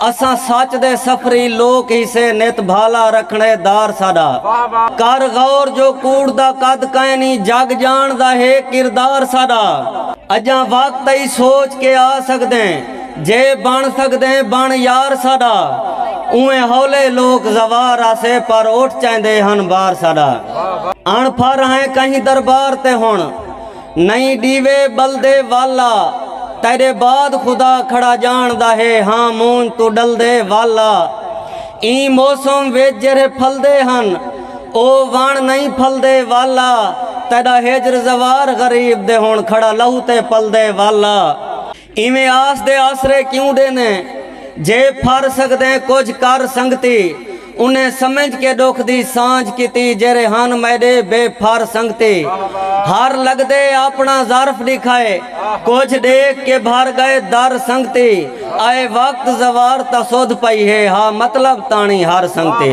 असा सच दे सफरी लोक ही से नित भाला रखने दार साडा। कर गौर जो कूड़ दा कद कैनी जग जान दा है किरदार साडा। अजा वक्त ही सोच के आ सकदे जे बन सकदे बन यार साडा। उए हौले लोग जवार आसे पर उठ चाहते हन बार साडा। अणफर है कहीं दरबार ते हुण नहीं डीवे बलदे वाला। तेरे बाद खुदा खड़ा जानदा है हाँ मून तू डलदे वाला। ई मौसम वे जेरे फलदे हन ओ वाण नहीं फलदे वाला। तेरा हेजर जवार गरीब दे हुण खड़ा लहू ते पलदे वाला। इवें आस दे आसरे क्यों देने जे फर सकदे कुछ कर संगती। उन्हें समझ के दुख दी सांझ की जेरे हन मैडे बेफर संगती। हर लगदे अपना ज़र्फ दिखाए कुछ देख के भर गए दर संगती। आए वक्त जवार तसुद पई है हाँ मतलब तानी हर संगती।